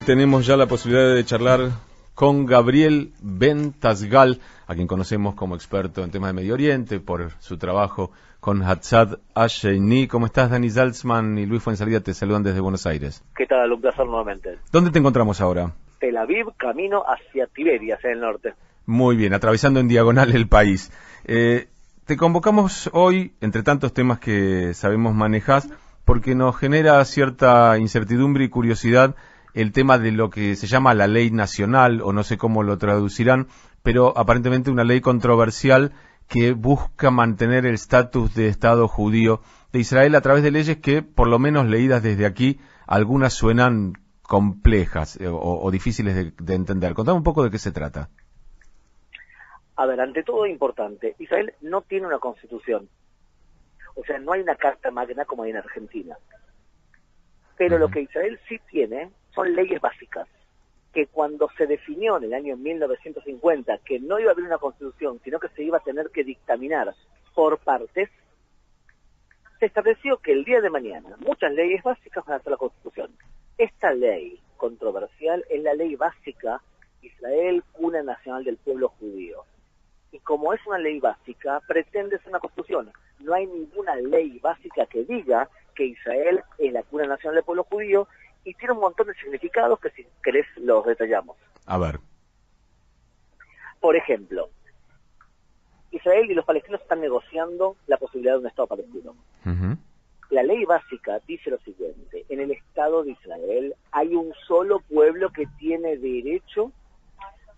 Tenemos ya la posibilidad de charlar con Gabriel Ben Tasgal, a quien conocemos como experto en temas de Medio Oriente por su trabajo con Hatzad Asheini. ¿Cómo estás? Dani Zaltzman y Luis Fuenzalida te saludan desde Buenos Aires. ¿Qué tal? Un placer nuevamente. ¿Dónde te encontramos ahora? Tel Aviv, camino hacia Tiberia, hacia el norte. Muy bien, atravesando en diagonal el país. Te convocamos hoy, entre tantos temas que sabemos manejas, porque nos genera cierta incertidumbre y curiosidad el tema de lo que se llama la ley nacional, o no sé cómo lo traducirán, pero aparentemente una ley controversial que busca mantener el estatus de Estado judío de Israel a través de leyes que, por lo menos leídas desde aquí, algunas suenan complejas o difíciles de entender. Contame un poco de qué se trata. A ver, ante todo importante, Israel no tiene una constitución. O sea, no hay una carta magna como hay en Argentina. Pero lo que Israel sí tiene son leyes básicas, que cuando se definió en el año 1950 que no iba a haber una constitución, sino que se iba a tener que dictaminar por partes, se estableció que el día de mañana muchas leyes básicas van a ser la constitución. Esta ley controversial es la ley básica Israel, cuna nacional del pueblo judío. Y como es una ley básica, pretende ser una constitución. No hay ninguna ley básica que diga que Israel es la cuna nacional del pueblo judío, y tiene un montón de significados que, si querés, los detallamos. A ver. Por ejemplo, Israel y los palestinos están negociando la posibilidad de un Estado palestino. La ley básica dice lo siguiente: en el Estado de Israel hay un solo pueblo que tiene derecho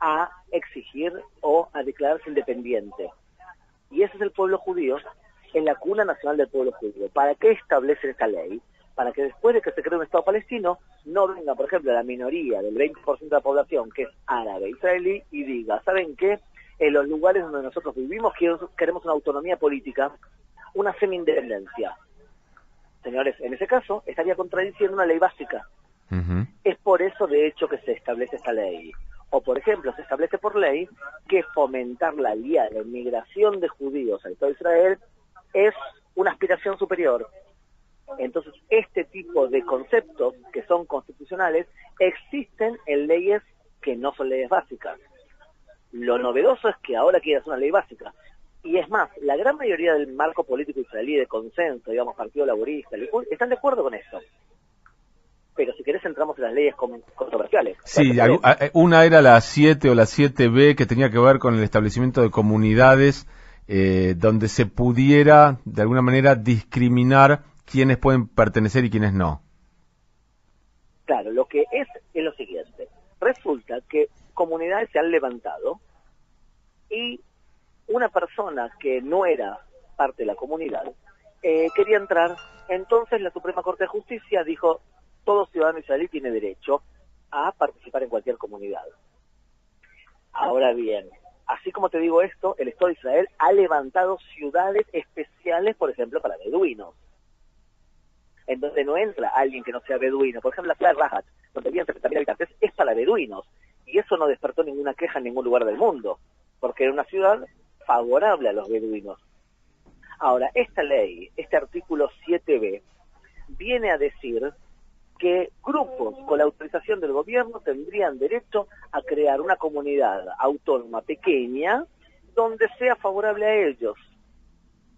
a exigir o a declararse independiente. Y ese es el pueblo judío, en la cuna nacional del pueblo judío. ¿Para qué establecen esta ley? Para que después de que se cree un Estado palestino, no venga, por ejemplo, la minoría del 20% de la población, que es árabe israelí, y diga, ¿saben qué? En los lugares donde nosotros vivimos queremos una autonomía política, una semi-independencia. Señores, en ese caso estaría contradiciendo una ley básica. Es por eso, de hecho, que se establece esta ley. O, por ejemplo, se establece por ley que fomentar la inmigración de judíos al Estado de Israel es una aspiración superior. Entonces, este tipo de conceptos que son constitucionales existen en leyes que no son leyes básicas. Lo novedoso es que ahora quiere hacer una ley básica. Y es más, la gran mayoría del marco político israelí de consenso, digamos, Partido Laborista, Likud, están de acuerdo con esto. Pero si querés entramos en las leyes controversiales. Sí, una era la 7 o la 7B, que tenía que ver con el establecimiento de comunidades donde se pudiera, de alguna manera, discriminar quiénes pueden pertenecer y quiénes no. Claro, lo que es lo siguiente. Resulta que comunidades se han levantado y una persona que no era parte de la comunidad quería entrar. Entonces la Suprema Corte de Justicia dijo: todo ciudadano israelí tiene derecho a participar en cualquier comunidad. Ahora bien, así como te digo esto, el Estado de Israel ha levantado ciudades especiales, por ejemplo, para beduinos, en donde no entra alguien que no sea beduino. Por ejemplo, la ciudad de Rahat, donde había 30.000 habitantes, es para beduinos. Y eso no despertó ninguna queja en ningún lugar del mundo, porque era una ciudad favorable a los beduinos. Ahora, esta ley, este artículo 7b, viene a decir que grupos con la autorización del gobierno tendrían derecho a crear una comunidad autónoma pequeña donde sea favorable a ellos.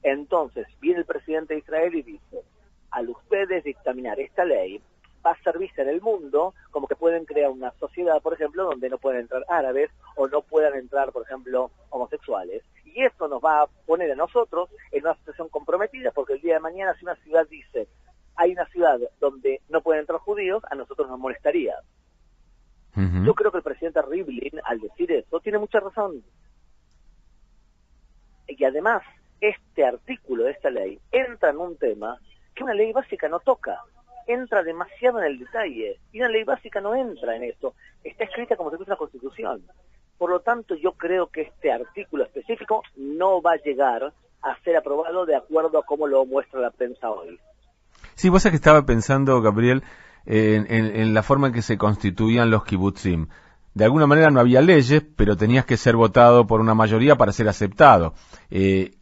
Entonces, viene el presidente de Israel y dice: al ustedes dictaminar esta ley, va a ser vista en el mundo como que pueden crear una sociedad, por ejemplo, donde no pueden entrar árabes o no puedan entrar, por ejemplo, homosexuales. Y eso nos va a poner a nosotros en una situación comprometida, porque el día de mañana, si una ciudad dice: hay una ciudad donde no pueden entrar judíos, a nosotros nos molestaría. Yo creo que el presidente Rivlin, al decir eso, tiene mucha razón. Y además, este artículo de esta ley entra en un tema que una ley básica no toca. Entra demasiado en el detalle, y una ley básica no entra en esto. Está escrita como si fuese una constitución. Por lo tanto, yo creo que este artículo específico no va a llegar a ser aprobado de acuerdo a cómo lo muestra la prensa hoy. Sí, vos sabés que estaba pensando, Gabriel, en la forma en que se constituían los kibutzim. De alguna manera no había leyes, pero tenías que ser votado por una mayoría para ser aceptado.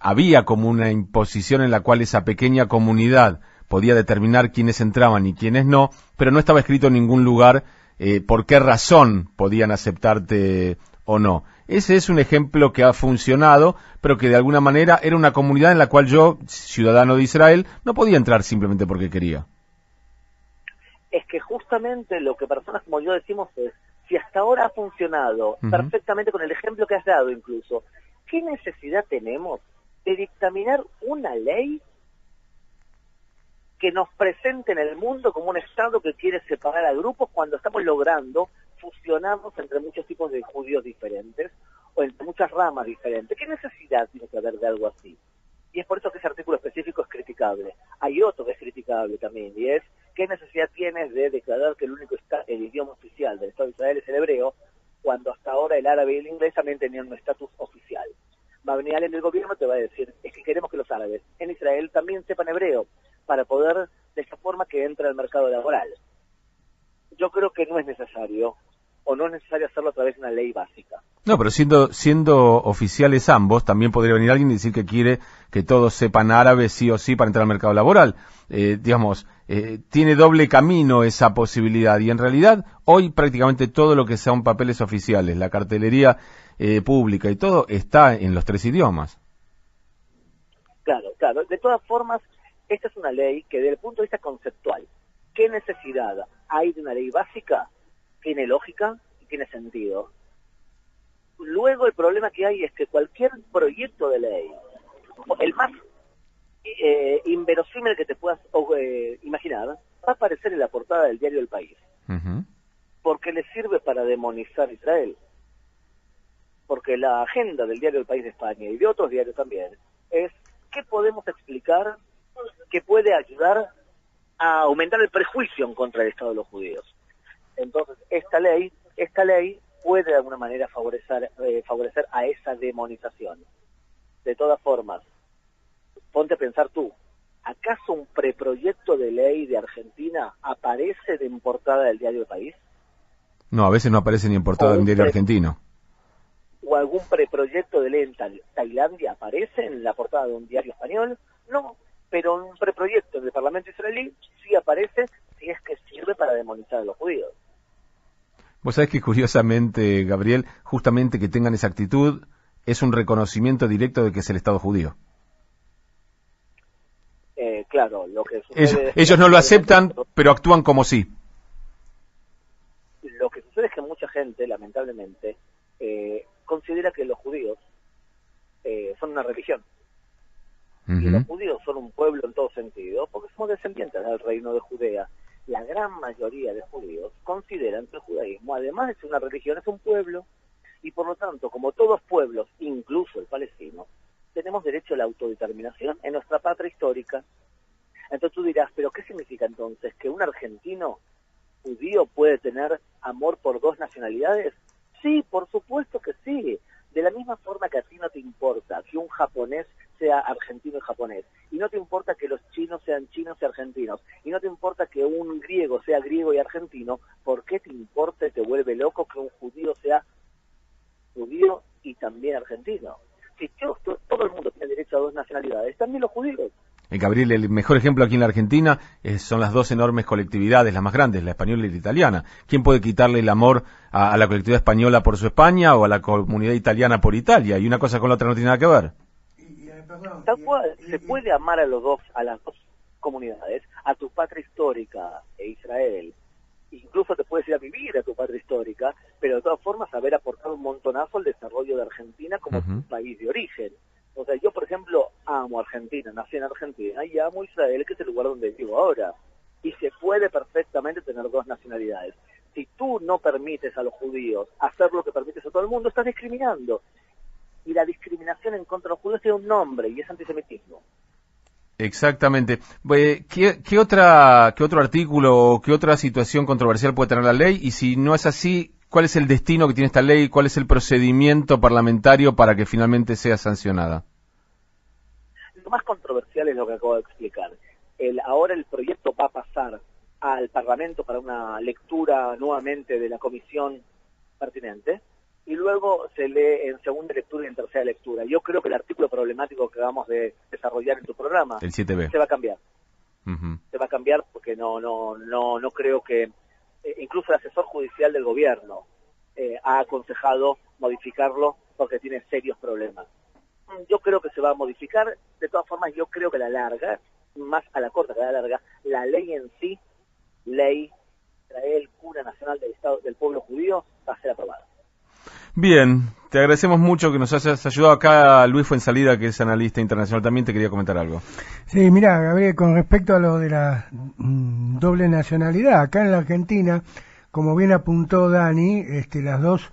Había como una imposición en la cual esa pequeña comunidad podía determinar quiénes entraban y quiénes no, pero no estaba escrito en ningún lugar por qué razón podían aceptarte o no. Ese es un ejemplo que ha funcionado, pero que de alguna manera era una comunidad en la cual yo, ciudadano de Israel, no podía entrar simplemente porque quería. Es que justamente lo que personas como yo decimos es, si hasta ahora ha funcionado perfectamente con el ejemplo que has dado incluso, ¿qué necesidad tenemos de dictaminar una ley que nos presente en el mundo como un Estado que quiere separar a grupos cuando estamos logrando fusionarnos entre muchos tipos de judíos diferentes o entre muchas ramas diferentes? ¿Qué necesidad tiene que haber de algo así? Y es por eso que ese artículo específico es criticable. Hay otro que es criticable también, y es ¿qué necesidad tienes de declarar que el idioma oficial del Estado de Israel es el hebreo, cuando hasta ahora el árabe y el inglés también tenían un estatus oficial? Va a venir alguien del gobierno y te va a decir, es que queremos que los árabes en Israel también sepan hebreo, para poder, de esta forma, que entre al mercado laboral. Yo creo que no es necesario, o no es necesario hacerlo a través de una ley básica. No, pero siendo oficiales ambos, también podría venir alguien y decir que quiere que todos sepan árabe sí o sí para entrar al mercado laboral. Tiene doble camino esa posibilidad, y en realidad hoy prácticamente todo lo que son papeles oficiales, la cartelería pública y todo, está en los 3 idiomas. Claro, claro. De todas formas, esta es una ley que desde el punto de vista conceptual, ¿qué necesidad hay de una ley básica? Tiene lógica y tiene sentido. Luego el problema que hay es que cualquier proyecto de ley, el más inverosímil que te puedas imaginar, va a aparecer en la portada del diario El País. Porque le sirve para demonizar a Israel. Porque la agenda del diario El País de España y de otros diarios también es ¿qué podemos explicar que puede ayudar a aumentar el prejuicio en contra del Estado de los judíos? Entonces, esta ley puede de alguna manera favorecer a esa demonización. De todas formas, ponte a pensar tú, ¿acaso un preproyecto de ley de Argentina aparece en portada del diario El País? No, a veces no aparece ni en portada de un diario argentino. ¿O algún preproyecto de ley en Tailandia aparece en la portada de un diario español? No, pero un preproyecto del Parlamento israelí sí aparece, si es que sirve para demonizar a los judíos. Vos sabés que curiosamente, Gabriel, justamente que tengan esa actitud es un reconocimiento directo de que es el Estado judío. Claro, lo que sucede ellos no lo aceptan, pero actúan como sí. Lo que sucede es que mucha gente, lamentablemente, considera que los judíos son una religión. Y los judíos son un pueblo en todo sentido, porque somos descendientes del reino de Judea. La gran mayoría de judíos consideran que el judaísmo, además de ser una religión, es un pueblo, y por lo tanto, como todos pueblos, incluso el palestino, tenemos derecho a la autodeterminación en nuestra patria histórica. Entonces tú dirás, ¿pero qué significa entonces? ¿Que un argentino judío puede tener amor por 2 nacionalidades? Sí, por supuesto que sí. De la misma forma que a ti no te importa que un japonés sea argentino y japonés, y no te importa que los chinos sean chinos y argentinos, y no te importa que un griego sea griego y argentino, ¿por qué te importa y te vuelve loco que un judío sea judío y también argentino? Si todo el mundo tiene derecho a 2 nacionalidades, también los judíos. Gabriel, el mejor ejemplo aquí en la Argentina son las 2 enormes colectividades, las más grandes, la española y la italiana. ¿Quién puede quitarle el amor a la colectividad española por su España o a la comunidad italiana por Italia? Y una cosa con la otra no tiene nada que ver. Tal cual, se puede amar a las dos comunidades, a tu patria histórica e Israel. Incluso te puedes ir a vivir a tu patria histórica, pero de todas formas haber aportado un montonazo al desarrollo de Argentina como tu país de origen. O sea, yo, por ejemplo, amo Argentina, nací en Argentina, y amo Israel, que es el lugar donde vivo ahora. Y se puede perfectamente tener 2 nacionalidades. Si tú no permites a los judíos hacer lo que permites a todo el mundo, estás discriminando. Y la discriminación en contra de los judíos tiene un nombre, y es antisemitismo. Exactamente. ¿Qué otro artículo o qué otra situación controversial puede tener la ley? Y si no es así, ¿cuál es el destino que tiene esta ley? ¿Cuál es el procedimiento parlamentario para que finalmente sea sancionada? Lo más controversial es lo que acabo de explicar. Ahora el proyecto va a pasar al Parlamento para una lectura nuevamente de la comisión pertinente, y luego se lee en segunda lectura y en tercera lectura. Yo creo que el artículo problemático que acabamos de desarrollar en tu programa, el 7B, se va a cambiar. Se va a cambiar porque no creo que incluso el asesor judicial del gobierno ha aconsejado modificarlo porque tiene serios problemas. Yo creo que se va a modificar. De todas formas, yo creo que a la larga, más a la corta que a la larga, la ley en sí, ley trae el cura nacional del Estado del pueblo judío, va a ser aprobada. Bien, te agradecemos mucho que nos hayas ayudado. Acá Luis Fuenzalida, que es analista internacional, también te quería comentar algo. Sí, mira, Gabriel, con respecto a lo de la doble nacionalidad, acá en la Argentina, como bien apuntó Dani, las dos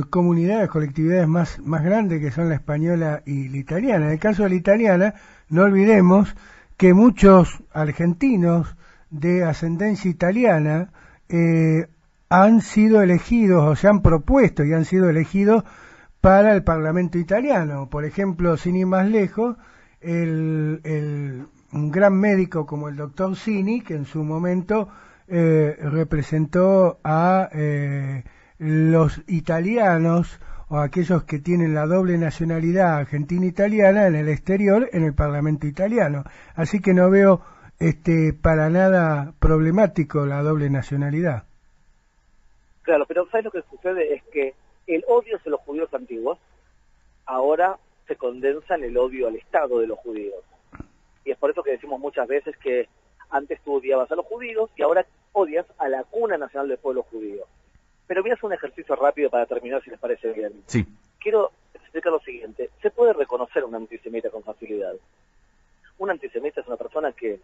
comunidades, colectividades más grandes, que son la española y la italiana. En el caso de la italiana, no olvidemos que muchos argentinos de ascendencia italiana han sido elegidos o se han propuesto y han sido elegidos para el Parlamento italiano. Por ejemplo, sin ir más lejos, un gran médico como el doctor Sini, que en su momento representó a los italianos o aquellos que tienen la doble nacionalidad argentina-italiana en el exterior, en el Parlamento italiano. Así que no veo para nada problemático la doble nacionalidad. Claro, pero ¿sabes lo que sucede? Es que el odio hacia los judíos antiguos ahora se condensa en el odio al Estado de los judíos. Y es por eso que decimos muchas veces que antes tú odiabas a los judíos y ahora odias a la cuna nacional del pueblo judío. Pero voy a hacer un ejercicio rápido para terminar, si les parece bien. Sí. Quiero explicar lo siguiente. Se puede reconocer un antisemita con facilidad. Un antisemita es una persona que,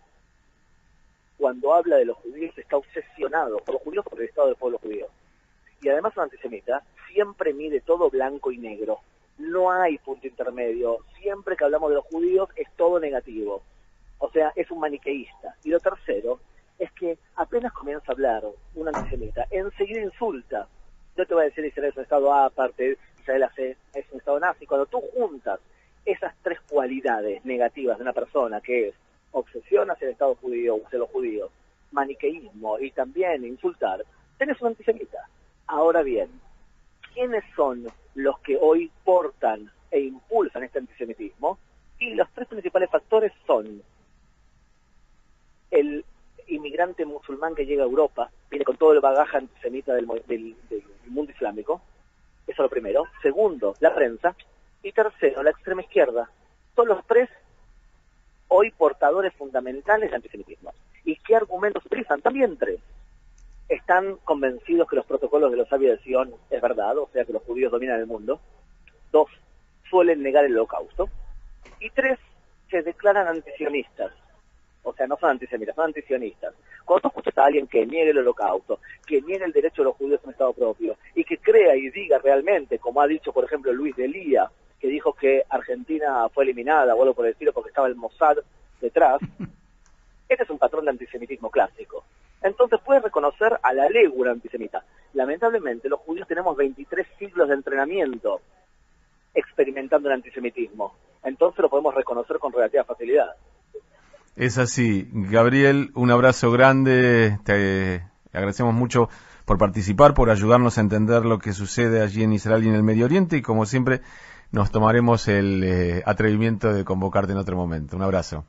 cuando habla de los judíos, está obsesionado por los judíos, por el Estado del pueblo judío. Y además un antisemita siempre mide todo blanco y negro. No hay punto intermedio. Siempre que hablamos de los judíos es todo negativo. O sea, es un maniqueísta. Y lo tercero es que apenas comienza a hablar un antisemita, enseguida insulta. Yo te voy a decir, Israel es un Estado aparte, Israel es un Estado nazi. Cuando tú juntas esas tres cualidades negativas de una persona, que es obsesión hacia el Estado judío, hacia los judíos, maniqueísmo y también insultar, tenés un antisemita. Ahora bien, ¿quiénes son los que hoy portan e impulsan este antisemitismo? Y los tres principales factores son el inmigrante musulmán que llega a Europa, viene con todo el bagaje antisemita del mundo islámico. Eso es lo primero. Segundo, la prensa. Y tercero, la extrema izquierda. Son los tres hoy portadores fundamentales de antisemitismo. ¿Y qué argumentos utilizan? También tres. Están convencidos que los protocolos de los sabios de Sion es verdad, o sea que los judíos dominan el mundo. 2, suelen negar el holocausto. Y 3, se declaran antisionistas. O sea, no son antisemitas, son antisionistas. Cuando tú escuchas a alguien que niegue el holocausto, que niegue el derecho de los judíos a un Estado propio, y que crea y diga realmente, como ha dicho, por ejemplo, Luis de Lía, que dijo que Argentina fue eliminada, o algo por el estilo, porque estaba el Mossad detrás, este es un patrón de antisemitismo clásico. Entonces puedes reconocer a la legua un antisemita. Lamentablemente, los judíos tenemos 23 siglos de entrenamiento experimentando el antisemitismo. Entonces lo podemos reconocer con relativa facilidad. Es así. Gabriel, un abrazo grande. Te agradecemos mucho por participar, por ayudarnos a entender lo que sucede allí en Israel y en el Medio Oriente. Y como siempre, nos tomaremos el atrevimiento de convocarte en otro momento. Un abrazo.